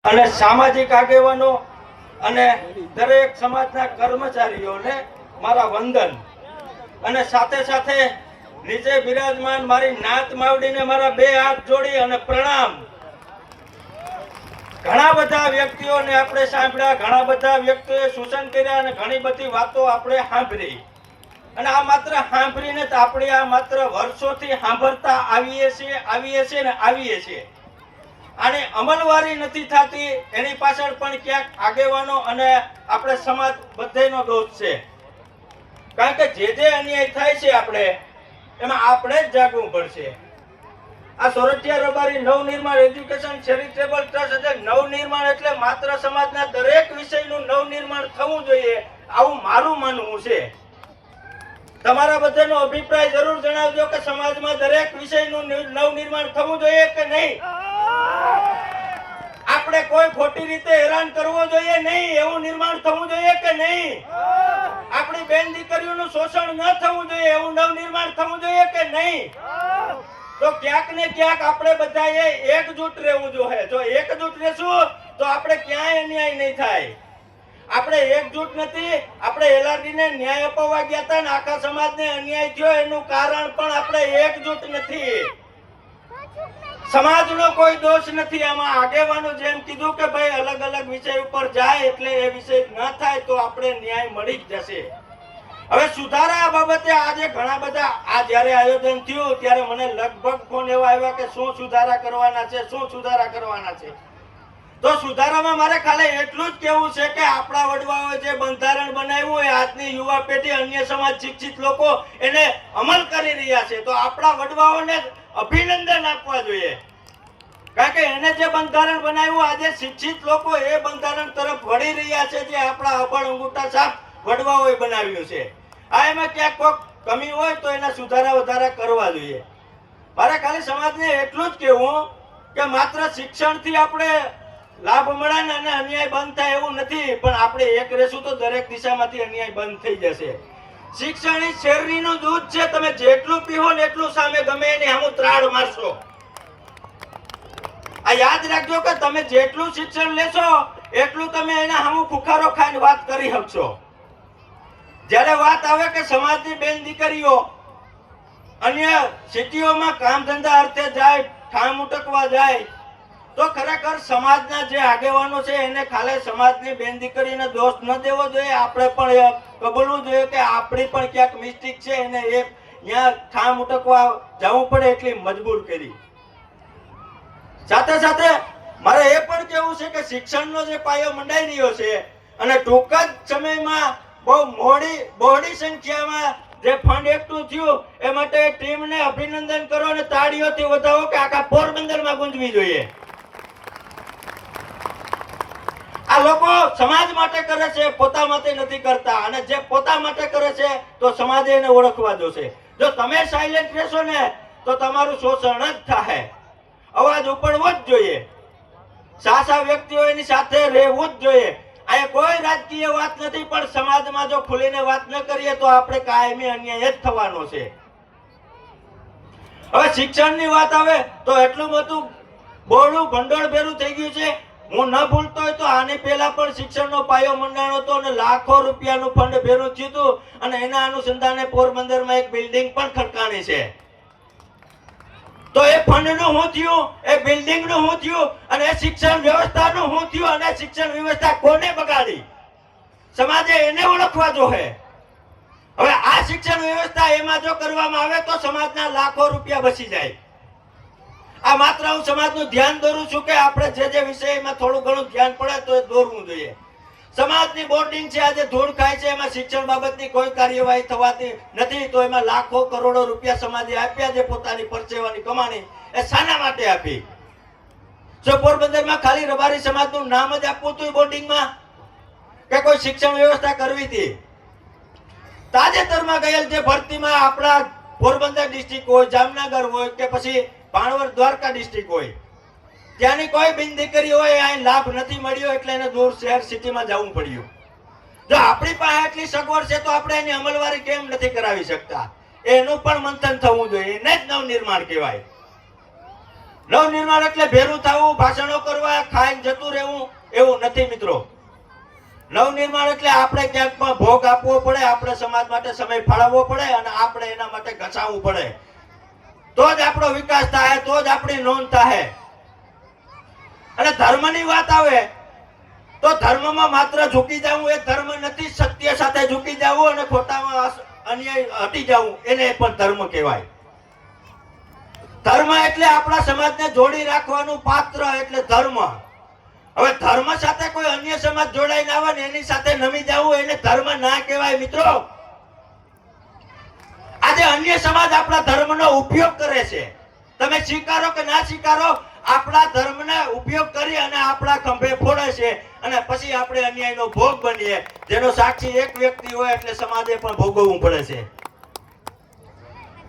અને સામાજિક આગેવાનો અને દરેક સમાજના કર્મચારીઓને મારા વંદન અને સાથે સાથે નીચે બિરાજમાન મારી નાત માવડીને મારા બે હાથ જોડી અને પ્રણામ. ઘણા બધા વ્યક્તિઓને આપણે સાંભળ્યા, ઘણા બધા વ્યક્તિઓએ સૂચન કર્યા અને ઘણી બધી વાતો આપણે સાંભળી અને આ માત્ર સાંભળીને જ આપણે આ માત્ર વર્ષોથી સાંભળતા આવીએ છીએ. આને અમલવારી નથી થતી, એની પાછળ પણ ક્યાંક આગેવાનો અને આપણે સમાજ બધાનો દોષ છે. કારણ કે જે અન્યાય થાય છે એમાં આપણે જ જાગવું પડશે. આ સોરઠિયા રબારી નવનિર્માણ એજ્યુકેશન ચેરિટેબલ ટ્રસ્ટ એટલે નવનિર્માણ એટલે માત્ર સમાજના દરેક વિષયનું નવનિર્માણ થવું જોઈએ, આવું મારું માનવું છે. તમારા બધાનો અભિપ્રાય જરૂર જણાવજો કે સમાજમાં દરેક વિષયનું નવનિર્માણ થવું જોઈએ કે નહીં. આપણે કોઈ ખોટી રીતે હેરાન કરવો જોઈએ નહીં, એવું નિર્માણ થવું જોઈએ કે નહીં. આપણી બેન દીકરીઓનું શોષણ ન થવું જોઈએ, એવું નવનિર્માણ થવું જોઈએ કે નહીં. તો ક્યાંક ને ક્યાંક આપણે બધાએ એકજૂટ રહેવું જોઈએ. જો એકજૂટ રહેશું તો આપણે ક્યાંય અન્યાય નહીં થાય. આપણે એકજૂટ નથી. આપણે LRD ને ન્યાય અપાવવા ગયા હતા ને આખા સમાજને અન્યાય થયો, એનું કારણ પણ આપણે એકજૂટ નથી. સમાજનો કોઈ દોષ નથી આમાં. આગેવાનો જેમ કીધું કે ભાઈ અલગ અલગ વિષય ઉપર જાય એટલે એ વિષય ન થાય તો આપણે ન્યાય મળી જ જશે. હવે સુધારા બાબતે આજે ઘણા બધા આ જ્યારે આયોજન થયું ત્યારે મને લગભગ ફોન એવા આવ્યા કે શું સુધારા કરવાના છે. તો સુધારામાં મારે ખાલી એટલું જ કહેવું છે કે આપણા વડવાઓએ જે બંધારણ બનાવ્યું હોય, આજની યુવા પેઢી અન્ય સમાજ શિક્ષિત લોકો એને અમલ કરી રહ્યા છે, તો આપણા વડવાઓને અભિનંદન આપવા જોઈએ. કારણ કે એને જે બંધારણ બનાવ્યું, આજે શિક્ષિત લોકો એ બંધારણ તરફ વળી રહ્યા છે જે આપણા અભણ અંગૂઠા છાપ વડવાઓએ બનાવ્યું છે. આ એમાં ક્યાંક કોઈક કમી હોય તો એના સુધારા વધારા કરવા જોઈએ. મારે ખાલી સમાજને એટલું જ કહેવું કે માત્ર શિક્ષણથી આપણે લાભ મળે અને અન્યાય બંધ થાય એવું નથી, પણ આપણે એક રહેશું તો દરેક દિશામાંથી અન્યાય બંધ થઈ જશે. શિક્ષણ એ શેરડીનું દૂધ છે. તમે જેટલું પીવો ને એટલું સામે ગમે એની સામું ત્રાડ મારશો. આ યાદ રાખજો કે તમે જેટલું શિક્ષણ લેશો એટલું તમે એના સામું ફુકારો ખાઈને વાત કરી શકશો. જ્યારે વાત આવે કે સમાજની બેન દીકરીઓ અન્ય સિટીઓમાં કામ ધંધા અર્થે જાય, ઠામ ઉટકવા જાય, તો ખરેખર સમાજના જે આગેવાનો છે એને ખાલી સમાજની બેન દીકરીને દોષ ન દેવો જોઈએ. આપણે પણ કબૂલવું જોઈએ કે આપણી પણ ક્યાંક મિસ્ટેક છે, એને એ ત્યાં ઠામ ઉટકવા જવું પડે એટલી મજબૂર કરી. સાથે સાથે મારે એ પણ કહેવું છે કે શિક્ષણનો જે પાયો મંડાઈ રહ્યો છે અને ટૂંક જ સમયમાં બહુ બહોળી સંખ્યામાં જે ફંડ એકઠું થયું એ માટે ટીમને અભિનંદન કરો અને તાળીઓથી વધાવો કે આખા પોરબંદરમાં ગુંજવી જોઈએ. આ લોકો સમાજ માટે કરે છે, પોતા માટે નથી કરતા, અને જે પોતા માટે કરે છે તો સમાજે એને ઓળખવા જોશે. જો તમે સાયલેન્ટ રહેશો ને તો તમારું શોષણ જ થાય. અવાજ ઉપડવો જ જોઈએ. સાચા વ્યક્તિઓ એની સાથે રહેવું જ જોઈએ. આ કોઈ રાજકીય વાત નથી, પણ સમાજમાં જો ખુલીને વાત ન કરીએ તો આપણે કાયમી અન્યાય જ થવાનો છે. હવે શિક્ષણની વાત આવે તો એટલું બધું બોલું ભંડોળ ભેરું થઈ ગયું છે. હું ન ભૂલતો હોય તો આની પહેલા પણ શિક્ષણનો પાયો મંડાણો હતો અને લાખો રૂપિયાનું ફંડ ભેરું થયું હતું અને એના અનુસંધાને પોરબંદરમાં એક બિલ્ડિંગ પણ ખડકાણી છે. તો એ ફંડનું શું થયું, એ બિલ્ડિંગનું શું થયું અને એ શિક્ષણ વ્યવસ્થાનું શું થયું અને શિક્ષણ વ્યવસ્થા કોને બગાડી? સમાજે એને ઓળખવા જોઈએ. હવે આ શિક્ષણ વ્યવસ્થા એમાં જો કરવામાં આવે તો સમાજના લાખો રૂપિયા બચી જાય. આ માત્ર હું સમાજનું ધ્યાન દોરું છું કે આપણે જે વિષયમાં થોડું ઘણું ધ્યાન પડે તો એ દોરવું જોઈએ. સમાજની બોર્ડિંગ છે, આજે ધૂળ ખાય છે, એમાં શિક્ષણ બાબતની કોઈ કાર્યવાહી થવાતી નથી, તો એમાં લાખો કરોડો રૂપિયા સમાજે આપ્યા છે પોતાની પરસેવાની કમાણી. એ શાના માટે આપી? જો પોરબંદરમાં ખાલી રબારી સમાજનું નામ જ આપવું હતું બોર્ડિંગમાં કે કોઈ શિક્ષણ વ્યવસ્થા કરવી હતી? તાજેતરમાં ગયેલ જે ભરતીમાં આપણા પોરબંદર ડિસ્ટ્રિક્ટ હોય, જામનગર હોય કે પછી ભાણવડ દ્વારકા ડિસ્ટ્રિક્ટ હોય, ત્યાંની કોઈ બેન દીકરી હોય અહીં લાભ નથી મળ્યો એટલે એને દૂર શહેર સિટીમાં જવું પડ્યું. જો આપણી પાસે આટલી સગવડ છે તો આપણે એની અમલવારી કેમ નથી કરાવી શકતા? એનું પણ મંથન થવું જોઈએ. એને જ નવનિર્માણ કહેવાય. નવનિર્માણ એટલે ભેરું થવું, ભાષણો કરવા, ખાઈને જતું રહેવું એવું નથી મિત્રો. નવનિર્માણ એટલે આપણે ક્યાંક પણ ભોગ આપવો પડે, આપણે સમાજ માટે સમય ફાળવવો પડે અને આપણે એના માટે ઘસાવવું પડે. તો જ આપણો વિકાસ થાય, તો જ આપણી નોંધ થાય. અને ધર્મની વાત આવે તો ધર્મમાં માત્ર ઝૂકી જવું એ ધર્મ નથી. સત્ય સાથે ઝૂકી જવું અને ખોટામાં અન્યાય હટી જવું એને પણ ધર્મ કહેવાય. ધર્મ એટલે આપણા સમાજને જોડી રાખવાનું પાત્ર એટલે ધર્મ. હવે ધર્મ સાથે કોઈ અન્ય સમાજ જોડાઈને આવે ને એની સાથે નમી જવું એને ધર્મ ના કહેવાય મિત્રો. આજે અન્ય સમાજ આપણા ધર્મનો ઉપયોગ કરે છે. તમે સ્વીકારો કે ના સ્વીકારો, આપણા ધર્મને ઉપયોગ કરી અને આપણા ખંભે ફોડે છે અને પછી આપણે અન્યાયનો ભોગ બનીએ. જેનો સાક્ષી એક વ્યક્તિ હોય એટલે સમાજે પણ ભોગવવું પડે છે.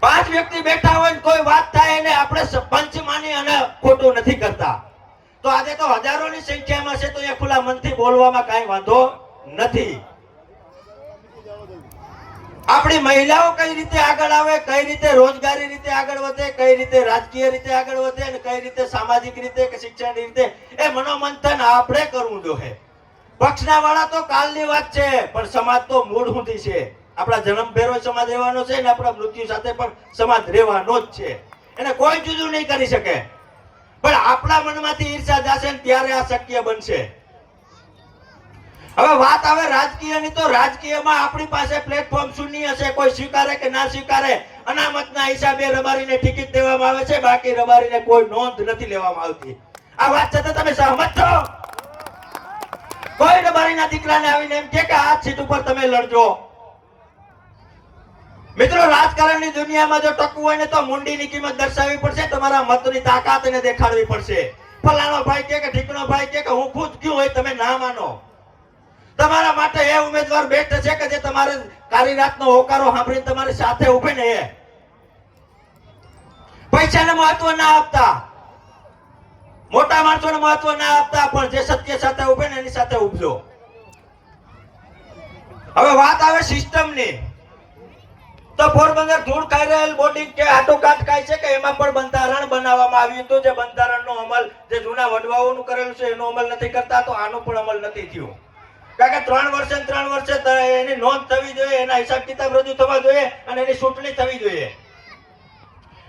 5 વ્યક્તિ બેઠા હોય ને કોઈ વાત થાય એને આપણે પંચ માની અને ખોટું નથી કરતા. તો આજે તો હજારોની સંખ્યામાં છે તો એ ખુલ્લા મનથી બોલવામાં કાંઈ વાંધો નથી. આપણી મહિલાઓ કઈ રીતે આગળ આવે, કઈ રીતે રોજગારી રીતે આગળ વધે, કઈ રીતે રાજકીય રીતે આગળ વધે અને કઈ રીતે સામાજિક રીતે કે શિક્ષણ રીતે, એ મનોમંથન આપણે કરવું જોઈએ. પક્ષના વાળા તો કાલની વાત છે પણ સમાજ તો મૂળ સુધી છે. આપણા જન્મભેરો સમાજ રહેવાનો છે ને આપણા મૃત્યુ સાથે પણ સમાજ રહેવાનો જ છે. એને કોઈ જુદું નહીં કરી શકે. પણ આપણા મનમાંથી ઈર્ષા જશે ને ત્યારે આ શક્ય બનશે. હવે વાત આવે રાજકીયની તો રાજકીયમાં આપણી પાસે પ્લેટફોર્મ શૂન્ય છે. કોઈ સ્વીકારે કે ના સ્વીકારે અનામતના હિસાબે રબારીને ટિકિટ દેવામાં આવે છે, બાકી રબારીને કોઈ નોંધ નથી લેવામાં આવતી. આ વાત છતાં તમે સહમત છો? કોઈ રબારીના દીકરાને આવીને એમ કે આ સીટ ઉપર તમે લડજો. મિત્રો રાજકારણની દુનિયામાં જો ટકવું હોય ને તો મુંડીની કિંમત દર્શાવવી પડશે, તમારા મતની તાકાત એને દેખાડવી પડશે. ફલાણો ભાઈ કે ઠીકણો ભાઈ કે હું ખુદ ક્યું હોય તમે ના માનો. તમારા માટે એ ઉમેદવાર બેસ્ટ છે કે જે તમારે કારી રાતનો હોકારો સાંભળીને તમારી સાથે ઉભે ને. એ પૈસાને મહત્વ ના આપતા, મોટા માણસોને મહત્વ ના આપતા, પણ જે સત્ય સાથે ઉભે ને એની સાથે ઉભજો. હવે વાત આવે સિસ્ટમની તો પોરબંદર ધૂળ ખાઈ રહેલ બોડી કે આટોકાટ ખાય છે કે એમાં પણ બંધારણ બનાવવામાં આવ્યું હતું. જે બંધારણનો અમલ જે જૂના વડવાઓનું કરેલું છે એનો અમલ નથી કરતા તો આનો પણ અમલ નથી થયો. કારણ કે 3 વર્ષે એની નોંધ થવી જોઈએ, એના હિસાબ કિતાબ રજૂ થવા જોઈએ અને એની ચૂંટણી થવી જોઈએ.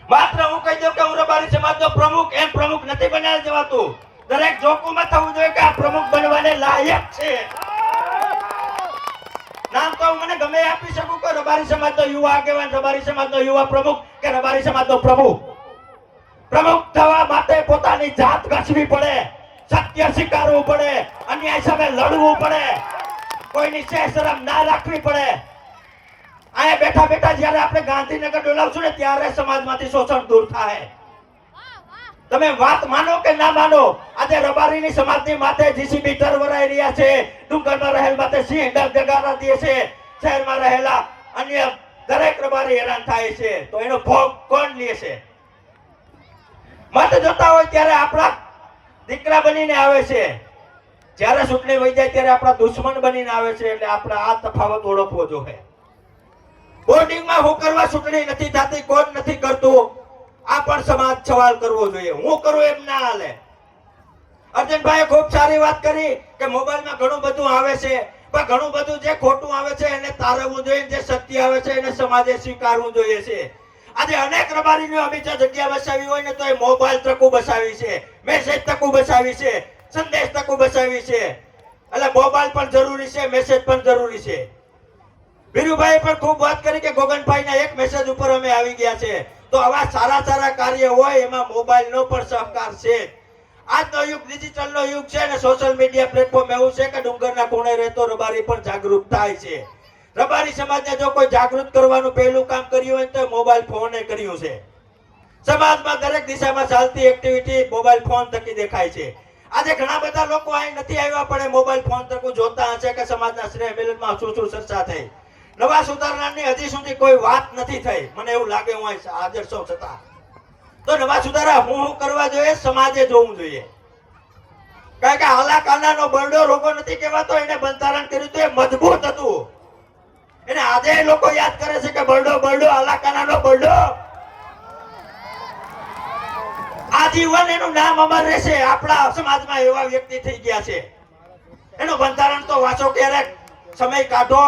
માત્ર હું કહી દઉં કે હું રબારી સમાજનો પ્રમુખ, એમ પ્રમુખ નથી બનાવી જવાતું. દરેક જોકોમાં થવું જોઈએ કે આ પ્રમુખ બનવાને લાયક છે. નામ તો મને ગમે આપી શકું કે રબારી સમાજનો યુવા આગેવાન, રબારી સમાજનો યુવા પ્રમુખ કે રબારી સમાજનો પ્રમુખ. પ્રમુખ થવા માટે પોતાની જાત ઘસવી પડે, સત્ય સ્વીકારવું પડે, અન્યાય સામે લડવું પડે, કોઈની શરમ ના રાખવી પડે. અહીંયા બેઠા બેઠા જ્યારે આપણે ગાંધીનગર ડોલાવશું ને ત્યારે સમાજમાંથી શોષણ દૂર થાય. તમે વાત માનો કે ના માનો, આજે રબારીની સમાજની માથે જીસીબી તરવરાઈ રહ્યા છે. ડુંગરમાં રહેલ માથે સિંહ ડર જગાડા દે છે. શહેરમાં રહેલા અન્ય દરેક રબારી હેરાન થાય છે. તો એનો ભોગ કોણ લે છે? મત જોતા હોય ત્યારે આપણા દીકરા બનીને આવે છે, જ્યારે ચૂંટણી વહી જાય ત્યારે આપણા દુશ્મન બનીને આવે છે. એટલે આપણે આ તફાવત ઓળખવો જોઈએ. બોર્ડિંગમાં હું કરવા ચૂંટણી નથી થતી, કોણ નથી કરતું, આ પણ સમાજ સવાલ કરવો જોઈએ. હું કરું એમ ના હાલે. અર્જુનભાઈએ ખૂબ સારી વાત કરી કે મોબાઈલમાં ઘણું બધું આવે છે, પણ ઘણું બધું જે ખોટું આવે છે એને તારવવું જોઈએ, જે સત્ય આવે છે એને સમાજે સ્વીકારવું જોઈએ છે. આજે અનેક રબારીઓ અમીચા જગ્યા બસાવી હોય ને તો એ મોબાઈલ તકુ બસાવી છે, મેસેજ તકુ બસાવી છે, સંદેશ તકુ બસાવી છે. એટલે મોબાઈલ પણ જરૂરી છે, મેસેજ પણ જરૂરી છે. વીરુભાઈ પણ ખૂબ વાત કરી કે ગોગનભાઈના એક મેસેજ ઉપર અમે આવી ગયા છે. તો આવા સારા સારા કાર્ય હોય એમાં મોબાઈલનો પણ સહકાર છે. આજનો યુગ ડિજિટલનો યુગ છે અને સોશિયલ મીડિયા પ્લેટફોર્મ એવું છે કે ડુંગરના ખૂણે રહેતો રબારી પણ જાગૃત થાય છે. રબારી સમાજને જો કોઈ જાગૃત કરવાનું પહેલું કામ કર્યું હોય તો મોબાઈલ ફોને કર્યું છે. સમાજમાં દરેક દિશામાં ચાલતી એક્ટિવિટી મોબાઈલ ફોન થકી દેખાય છે. આજે ઘણા બધા લોકો અહીં નથી આવ્યા પણ મોબાઈલ ફોન થકી જોતા હશે કે સમાજના સ્નેહ મિલનમાં શું શું ચર્ચા થઈ. નવા સુધારણાની હજી સુધી કોઈ વાત નથી થઈ. મને એવું લાગે હું અહીં હાજર છું છતાં તો નવા સુધારા હું કરવા જોઈએ, સમાજે જોવું જોઈએ. કારણ કે હાલા કાનાનો બરડો રોગો નથી કહેવાતો. એને બંધારણ કર્યું તો એ મજબૂત હતું. એને આજે લોકો યાદ કરે છે કે બરડો બરડો હાલા કાનાનો બરડો. આ આજીવન એનું નામ અમર રહેશે. આપણા સમાજમાં એવા વ્યક્તિ થઈ ગયા છે. એનું બંધારણ તો વાંચો, ક્યારેક સમય કાઢો.